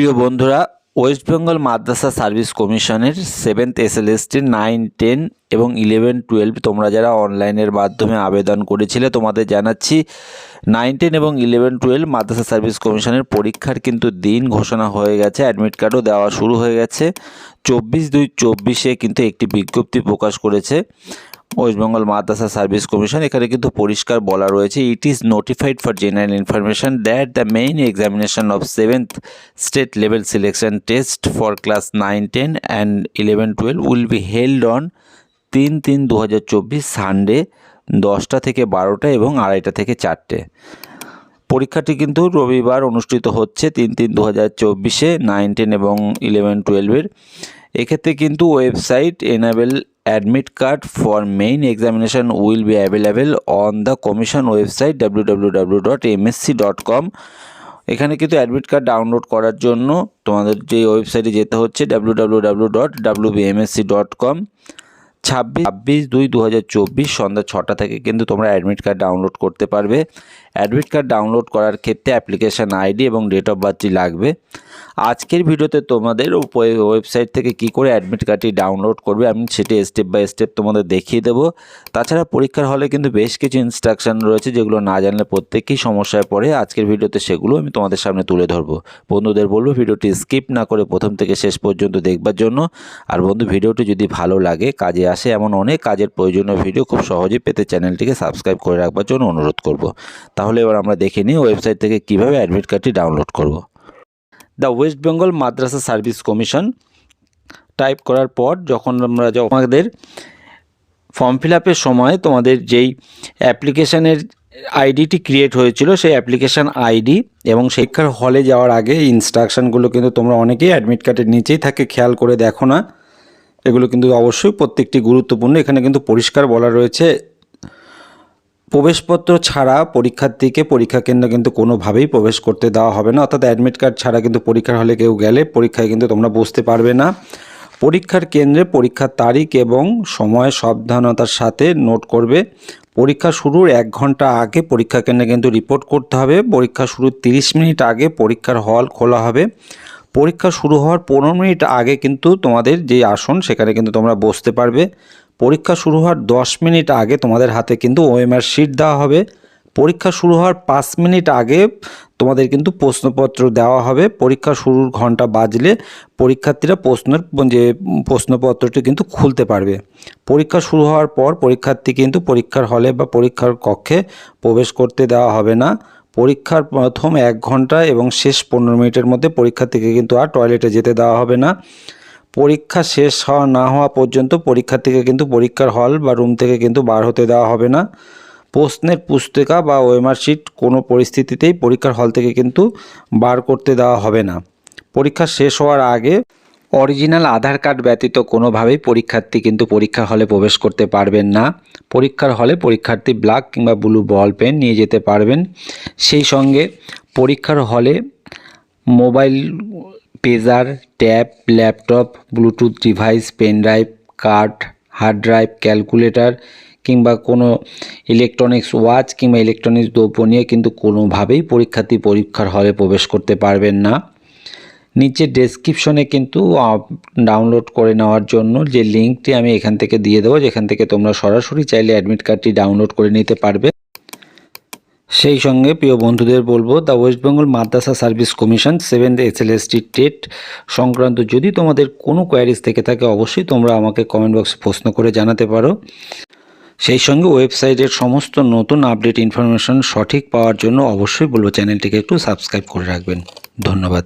প্রিয় বন্ধুরা, ওয়েস্ট বেঙ্গল মাদ্রাসা সার্ভিস কমিশনের 7th SLST 9, 10 এবং 11, 12 তোমরা যারা অনলাইনের মাধ্যমে আবেদন করেছিলে তোমাদের জানাচ্ছি 9, 10 এবং 11, 12 মাদ্রাসা সার্ভিস কমিশনের পরীক্ষার কিন্তু দিন ঘোষণা হয়ে গেছে। অ্যাডমিট কার্ডও দেওয়া শুরু হয়ে গেছে। 24/2/24 কিন্তু একটি বিজ্ঞপ্তি প্রকাশ করেছে ওয়েস্ট বেঙ্গল মাদ্রাসা সার্ভিস কমিশন। এখানে কিন্তু পরিষ্কার বলা রয়েছে, it is notified for general information that the main examination of 7th state level selection test for class 9, 10 and 11, 12 will be held on 3/3/2024 Sunday 10টা থেকে 12টা এবং 2:30 থেকে 4টে। পরীক্ষাটি কিন্তু রবিবার অনুষ্ঠিত হচ্ছে 3/3/2024 9, 10 এবং 11, 12-এর। এক্ষেত্রে কিন্তু website enable admit card for main examination will be available on the commission website www.msc.com। এখানে কিন্তু অ্যাডমিট কার্ড ডাউনলোড করার জন্য তোমাদের যে ওয়েবসাইটে যেতে হচ্ছে www.wbmsc.com। 26/2/2024 সন্ধ্যা 6টা থেকে কিন্তু তোমরা অ্যাডমিট কার্ড ডাউনলোড করতে পারবে। অ্যাডমিট কার্ড ডাউনলোড করার ক্ষেত্রে অ্যাপ্লিকেশান আইডি এবং ডেট অফ বার্থটি লাগবে। আজকের ভিডিওতে তোমাদের ওয়েবসাইট থেকে কি করে অ্যাডমিট কার্ডটি ডাউনলোড করবে আমি সেটি স্টেপ বাই স্টেপ তোমাদের দেখিয়ে দেবো। তাছাড়া পরীক্ষার হলে কিন্তু বেশ কিছু ইনস্ট্রাকশান রয়েছে যেগুলো না জানলে প্রত্যেকেই সমস্যায় পড়ে। আজকের ভিডিওতে সেগুলো আমি তোমাদের সামনে তুলে ধরবো। বন্ধুদের বলবো ভিডিওটি স্কিপ না করে প্রথম থেকে শেষ পর্যন্ত দেখবার জন্য। আর বন্ধু, ভিডিওটি যদি ভালো লাগে, কাজে আসে এমন অনেক কাজের প্রয়োজনীয় ভিডিও খুব সহজেই পেতে চ্যানেলটিকে সাবস্ক্রাইব করে রাখবার জন্য অনুরোধ করব। তাহলে এবার আমরা দেখে নিই ওয়েবসাইট থেকে কীভাবে অ্যাডমিট কার্ডটি ডাউনলোড করব। The West Bengal Madrasa service commission type করার পর যখন আমাদের ফর্ম ফিল আপের সময় তোমাদের যেই অ্যাপ্লিকেশানের আইডিটি ক্রিয়েট হয়েছিল সেই অ্যাপ্লিকেশান আইডি এবং শিক্ষার হলে যাওয়ার আগে ইনস্ট্রাকশানগুলো কিন্তু তোমরা অনেকেই অ্যাডমিট কার্ডের নিচেই থাকে, খেয়াল করে দেখো না। এগুলো কিন্তু অবশ্যই প্রত্যেকটি গুরুত্বপূর্ণ। এখানে কিন্তু পরিষ্কার বলা রয়েছে, প্রবেশপত্র ছাড়া পরীক্ষার্থীকে পরীক্ষা কেন্দ্রে কিন্তু কোনোভাবেই প্রবেশ করতে দেওয়া হবে না। অর্থাৎ অ্যাডমিট কার্ড ছাড়া কিন্তু পরীক্ষার হলে কেউ গেলে পরীক্ষায় কিন্তু তোমরা বসতে পারবে না। পরীক্ষার কেন্দ্রে পরীক্ষার তারিখ এবং সময় সাবধানতার সাথে নোট করবে। পরীক্ষা শুরুর 1 ঘন্টা আগে পরীক্ষা কেন্দ্রে কিন্তু রিপোর্ট করতে হবে। পরীক্ষা শুরুর 30 মিনিট আগে পরীক্ষার হল খোলা হবে। পরীক্ষা শুরু হওয়ার 15 মিনিট আগে কিন্তু তোমাদের যে আসন সেখানে কিন্তু তোমরা বসতে পারবে। পরীক্ষা শুরু হওয়ার 10 মিনিট আগে তোমাদের হাতে কিন্তু ওএমআর শিট দেওয়া হবে। পরীক্ষা শুরু হওয়ার 5 মিনিট আগে তোমাদের কিন্তু প্রশ্নপত্র দেওয়া হবে। পরীক্ষা শুরুর ঘন্টা বাজলে পরীক্ষার্থীরা প্রশ্নপত্রটি কিন্তু খুলতে পারবে। পরীক্ষা শুরু হওয়ার পর পরীক্ষার্থী কিন্তু পরীক্ষার হলে বা পরীক্ষার কক্ষে প্রবেশ করতে দেওয়া হবে না। পরীক্ষার প্রথম 1 ঘন্টা এবং শেষ 15 মিনিটের মধ্যে পরীক্ষার্থীকে কিন্তু আর টয়লেটে যেতে দেওয়া হবে না। পরীক্ষা শেষ হওয়া না হওয়া পর্যন্ত পরীক্ষার্থীকে কিন্তু পরীক্ষার হল বা রুম থেকে কিন্তু বার হতে দেওয়া হবে না। প্রশ্নের পুস্তিকা বা ওএমআর শিট কোনো পরিস্থিতিতেই পরীক্ষার হল থেকে কিন্তু বার করতে দেওয়া হবে না। পরীক্ষা শেষ হওয়ার আগে অরিজিনাল আধার কার্ড ব্যতীত কোনোভাবেই পরীক্ষার্থী কিন্তু পরীক্ষার হলে প্রবেশ করতে পারবেন না। পরীক্ষার হলে পরীক্ষার্থী ব্ল্যাক কিংবা ব্লু বল পেন নিয়ে যেতে পারবেন। সেই সঙ্গে পরীক্ষার হলে mobile, pager, tab, laptop, bluetooth device, pen drive, card, hard drive, calculator কিংবা কোনো ইলেকট্রনিক্স ওয়াচ কিংবা ইলেকট্রনিক্স দ্রব্য নিয়ে কিন্তু কোনোভাবেই পরীক্ষার্থী পরীক্ষার হলে প্রবেশ করতে পারবেন না। নিচে ডেসক্রিপশনে কিন্তু ডাউনলোড করে নেওয়ার জন্য যে লিঙ্কটি আমি এখান থেকে দিয়ে দেবো, যেখান থেকে তোমরা সরাসরি চাইলে অ্যাডমিট কার্ডটি ডাউনলোড করে নিতে পারবে। সেই সঙ্গে প্রিয় বন্ধুদের বলবো, the West Bengal Madrasa service commission 7th SLST TET সংক্রান্ত যদি তোমাদের কোনো কোয়ারিজ থেকে থাকে অবশ্যই তোমরা আমাকে কমেন্ট বক্সে প্রশ্ন করে জানাতে পারো। সেই সঙ্গে ওয়েবসাইটের সমস্ত নতুন আপডেট ইনফরমেশন সঠিক পাওয়ার জন্য অবশ্যই বলবো চ্যানেলটিকে একটু সাবস্ক্রাইব করে রাখবেন। ধন্যবাদ।